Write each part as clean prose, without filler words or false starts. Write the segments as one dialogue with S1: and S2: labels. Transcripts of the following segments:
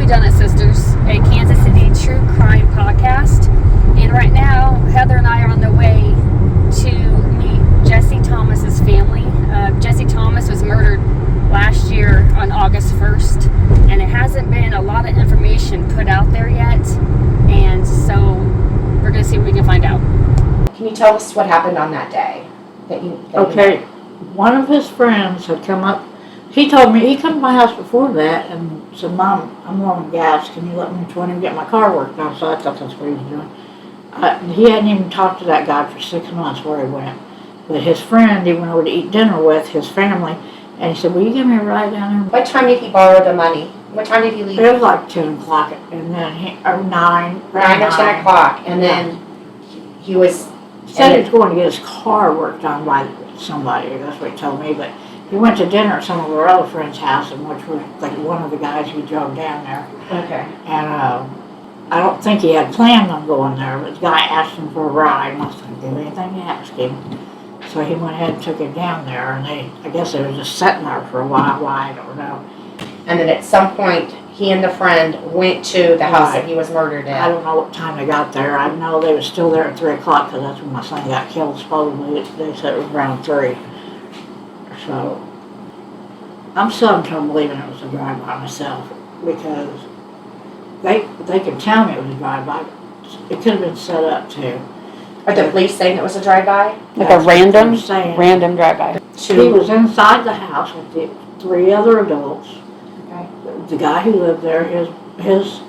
S1: Dunnit sisters, a Kansas City true crime podcast. And right now, Heather and I are on the way to meet Jesse Thomas's family. Jesse Thomas was murdered last year on August 1st, and it hasn't been a lot of information put out there yet. And so we're going to see what we can find out.
S2: Can you tell us what happened on that day?
S3: Okay, one of his friends had come up. He told me, he come to my house before that and said, Mom, I'm low on gas. Can you let me try and get my car worked on? So I thought that's what he was doing. He hadn't even talked to that guy for 6 months where he went. But his friend, he went over to eat dinner with his family, and he said, will you give me a ride down there?
S2: What time did he borrow the money? What time did he leave?
S3: It was like 10 o'clock, and then or 9.
S2: 9 or 10 o'clock, and then he was...
S3: He said he was going to get his car worked on by somebody, that's what he told me, but he went to dinner at some of our other friends' house, and which was like one of the guys who drove down there.
S2: Okay.
S3: And I don't think he had planned on going there, but the guy asked him for a ride, and I was like, do anything he asked him. So he went ahead and took him down there, and I guess they were just sitting there for a while, why, I don't know.
S2: And then at some point, he and the friend went to the house that he was murdered in.
S3: I don't know what time they got there. I know they were still there at 3 o'clock, because that's when my son got killed, supposedly. They said it was around 3. So, I'm still having trouble believing it was a drive-by myself, because they can tell me it was a drive-by, but it could have been set up too.
S2: Are the police saying it was a drive-by?
S1: Like a random drive-by.
S3: He was inside the house with the 3 other adults.
S2: Okay.
S3: The guy who lived there, his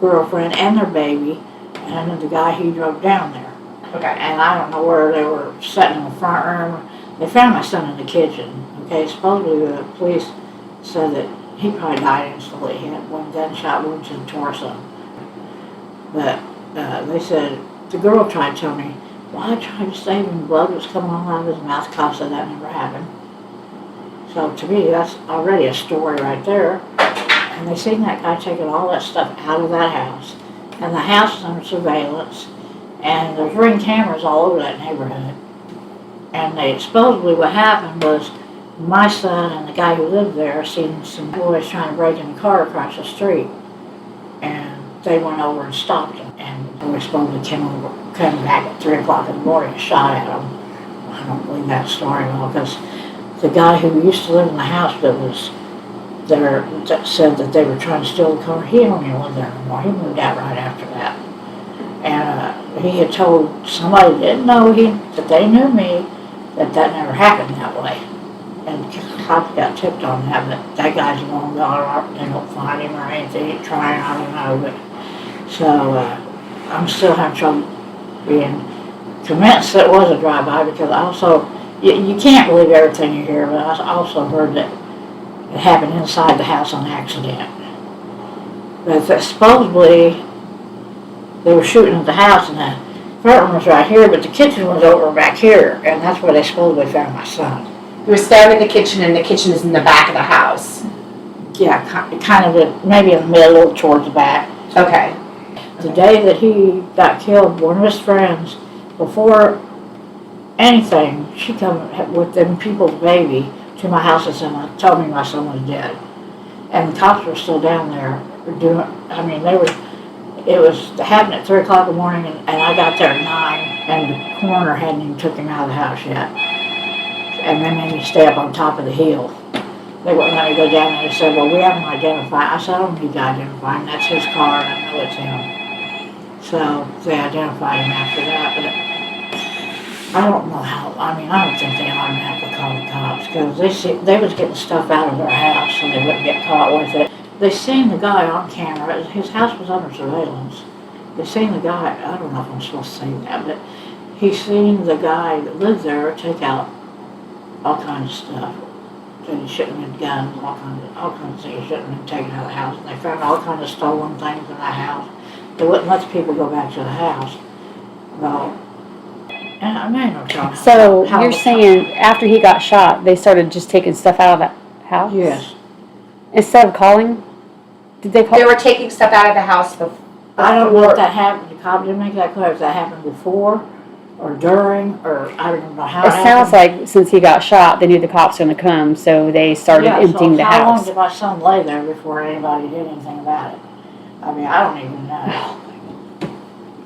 S3: girlfriend and their baby, and then the guy he drove down there.
S2: Okay.
S3: And I don't know where they were sitting in the front room. They found my son in the kitchen. Okay, supposedly the police said that he probably died instantly. He had 1 gunshot wound to the torso. But they said, the girl tried to tell me, well, I tried to save him, blood was coming all out of his mouth. Cop said that never happened. So to me, that's already a story right there. And they seen that guy taking all that stuff out of that house. And the house is under surveillance. And there's Ring cameras all over that neighborhood. And they supposedly what happened was my son and the guy who lived there seen some boys trying to break in the car across the street. And they went over and stopped them. And the boys supposedly came back at 3 o'clock in the morning and shot at them. I don't believe that story at all, because the guy who used to live in the house that was there that said that they were trying to steal the car, he don't even live there anymore. He moved out right after that. And he had told somebody that didn't know that they knew me, that never happened that way. And cops got tipped on that, but that guy's long gone. They don't find him or anything. He's trying, I don't know. But so I'm still having trouble being convinced that it was a drive-by, because I also, you can't believe everything you hear, but I also heard that it happened inside the house on accident. But supposedly they were shooting at the house, and the front room was right here, but the kitchen was over back here, and that's where they supposedly found my son.
S2: He was found in the kitchen, and the kitchen is in the back of the house.
S3: Yeah, kind of maybe in the middle, towards the back.
S2: Okay.
S3: The day that he got killed, one of his friends, before anything, she come with them people's baby to my house and told me my son was dead. And the cops were still down there it was happening at 3 o'clock in the morning, and I got there at 9, and the coroner hadn't even took him out of the house yet. And they made me stay up on top of the hill. They wouldn't let me go down there. They said, well, we haven't identified. I said, I don't need to identify him. That's his car, and I know it's him. So they identified him after that, but I don't know how. I don't think they automatically called the cops, because they was getting stuff out of their house so they wouldn't get caught with it. They seen the guy on camera. His house was under surveillance. They seen the guy. I don't know if I'm supposed to say that, but he seen the guy that lived there take out all kinds of stuff. Said he shouldn't have had guns, all kinds of things he shouldn't have been taken out of the house. And they found all kinds of stolen things in the house. They wouldn't let the people go back to the house. Well, and I may not tell.
S1: So you're saying after he got shot, they started just taking stuff out of that house?
S3: Yes.
S1: Instead of calling? Did they call?
S2: They were taking stuff out of the house before.
S3: I don't know if that happened. The cop didn't make that clear if that happened before or during, or I don't even know how it happened.
S1: Sounds like since he got shot, they knew the cops were going to come, so they started emptying the
S3: how long
S1: house.
S3: did my son lay there before anybody did anything about it? I mean, I don't even know.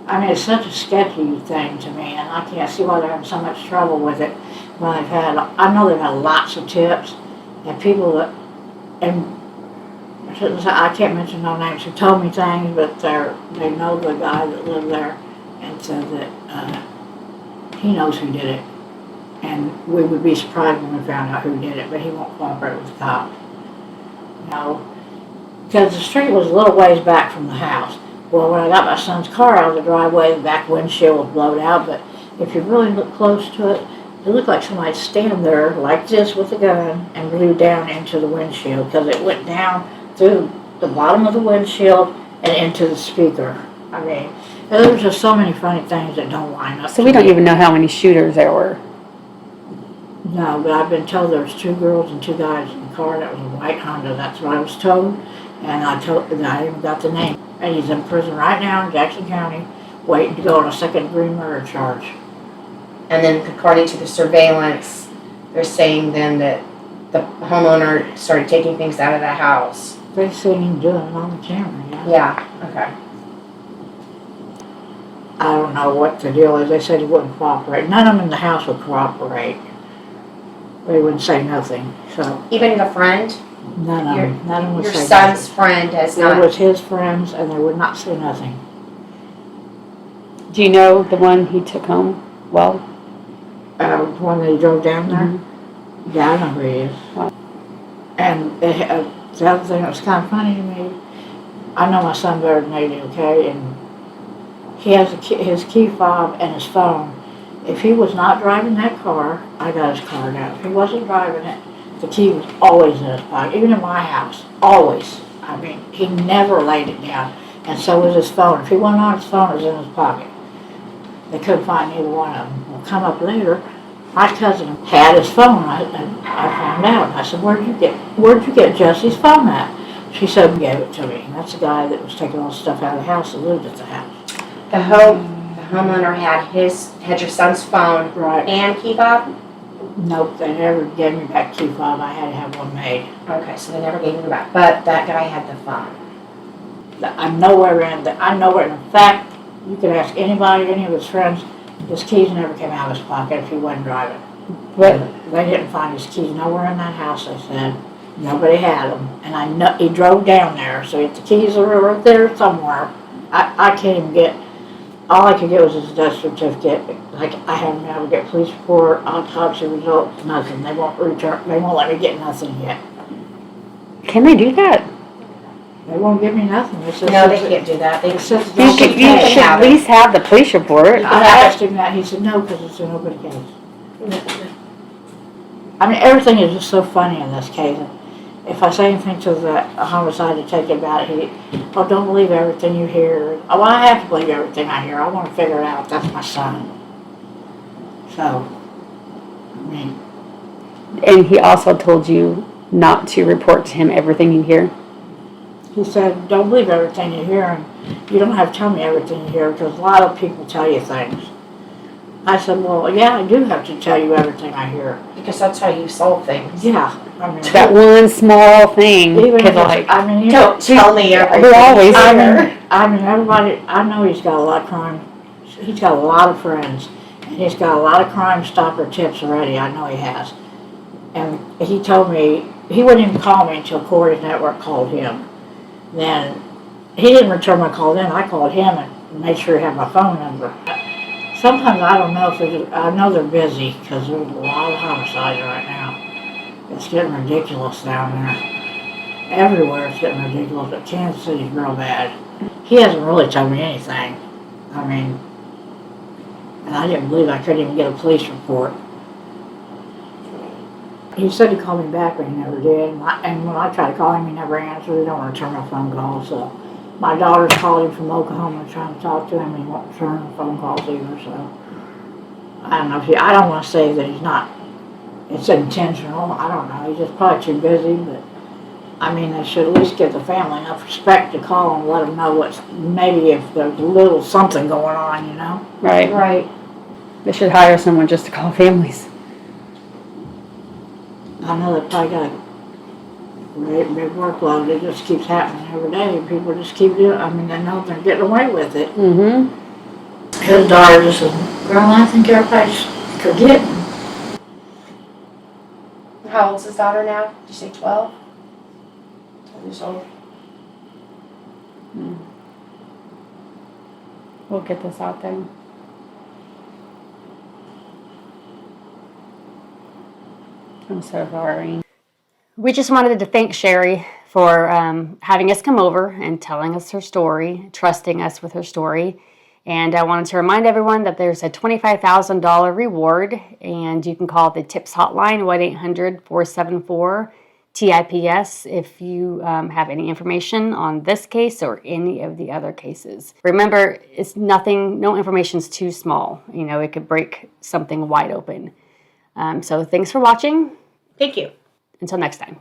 S3: I mean, it's such a sketchy thing to me, and I can't see why they're having so much trouble with it. When I know they've had lots of tips, and people that, and I can't mention no names, who told me things, but they know the guy that lived there, and said that he knows who did it. And we would be surprised when we found out who did it, but he won't cooperate with the cops. You know, because the street was a little ways back from the house. Well, when I got my son's car out of the driveway, the back windshield was blown out, but if you really look close to it, it looked like somebody stand there like this with a gun and blew down into the windshield, because it went down through the bottom of the windshield and into the speaker. I mean, there was just so many funny things that don't line up.
S1: So we don't even know how many shooters there were.
S3: No, but I've been told there was 2 girls and 2 guys in the car, and it was a white Honda. That's what I was told, and I even got the name. And he's in prison right now in Jackson County, waiting to go on a second-degree murder charge.
S2: And then according to the surveillance, they're saying then that the homeowner started taking things out of the house.
S3: They seen him doing it on the camera, yeah.
S2: Yeah, okay.
S3: I don't know what the deal is. They said he wouldn't cooperate. None of them in the house would cooperate. They wouldn't say nothing, so
S2: Even the friend,
S3: none of them would
S2: your
S3: say
S2: son's
S3: nothing.
S2: friend has
S3: It
S2: not.
S3: was his friends, and they would not say nothing.
S1: Do you know the one he took home? Well,
S3: The one that he drove down there?
S1: Mm-hmm.
S3: Yeah, I know who he is.
S1: Wow.
S3: And the other thing that was kind of funny to me, I know my son better than they do, okay? And he has his key fob and his phone. If he was not driving that car, I got his card out. If he wasn't driving it, the key was always in his pocket, even in my house, always. I mean, he never laid it down, and so was his phone. If he went on his phone, it was in his pocket. They couldn't find either one of them. Well, come up later, my cousin had his phone, and I found out. I said, where'd you get Jesse's phone at? She said, he gave it to me. And that's the guy that was taking all the stuff out of the house that lived at the house.
S2: The homeowner had your son's phone
S3: Right.
S2: and key fob?
S3: Nope, they never gave me back key fob. I had to have one made.
S2: Okay, so they never gave you back, but that guy had the phone.
S3: I know where in fact, you could ask anybody, any of his friends, his keys never came out of his pocket if he wasn't driving.
S1: what?
S3: They didn't find his keys nowhere in that house, they said. Nobody had them. And I know, he drove down there, so if the keys are right there somewhere, I can't even get, all I could get was his death certificate. Like, I haven't been able to get police report, autopsy results, nothing. They won't let me get nothing yet.
S1: Can they do that?
S3: They won't give me nothing. They said,
S2: No, they can't do that. They
S3: It says
S2: you
S1: You
S3: don't
S1: should,
S3: get
S1: you
S3: paid.
S1: should at least have the police report.
S3: I asked him that, he said no, because it's a nobody case. I mean, everything is just so funny in this case. If I say anything to the homicide detective about it, don't believe everything you hear. Oh, well, I have to believe everything I hear. I want to figure it out. That's my son. So, I mean,
S1: And he also told you not to report to him everything you hear.
S3: he said, don't believe everything you hear, and you don't have to tell me everything you hear, because a lot of people tell you things. I said, well, yeah, I do have to tell you everything I hear.
S2: because that's how you solve things.
S3: Yeah, I mean,
S1: That one small thing
S3: even
S1: could
S3: if
S1: like,
S3: it's, I mean, you
S2: Don't tell me everything.
S1: we're always
S3: I mean, everybody, I know he's got a lot of crime, he's got a lot of friends, and he's got a lot of Crime Stopper tips already, I know he has. And he told me, he wouldn't even call me until Corey's network called him. Then, he didn't return my call then, I called him and made sure he had my phone number. Sometimes I don't know if I know they're busy, because there's a lot of homicides right now. It's getting ridiculous down there. Everywhere it's getting ridiculous, but Kansas City's real bad. He hasn't really told me anything. I mean, and I didn't believe I couldn't even get a police report. He said he'd call me back, but he never did. And when I tried to call him, he never answered. He don't return my phone calls, so. My daughter's called him from Oklahoma trying to talk to him, and he won't return the phone calls either, so. I don't know if I don't want to say that he's not, it's intentional, I don't know, he's just probably too busy, but, I mean, they should at least give the family enough respect to call and let them know what's, maybe if there's a little something going on, you know?
S1: right.
S2: Right.
S1: They should hire someone just to call families.
S3: I know they probably got a great big workload. It just keeps happening every day. People just keep doing. I mean, they know they're getting away with it.
S1: Mm-hmm.
S3: His daughter just said, "Girl, I think everybody's forgetting."
S2: How old's his daughter now? Did you say 12? 12 years old.
S1: We'll get this out there. I'm so sorry. We just wanted to thank Sherry for having us come over and telling us her story, trusting us with her story. And I wanted to remind everyone that there's a $25,000 reward, and you can call the TIPS hotline, 1-800-474-TIPS, if you have any information on this case or any of the other cases. Remember, it's nothing, no information's too small. You know, it could break something wide open. So thanks for watching.
S2: Thank you.
S1: Until next time.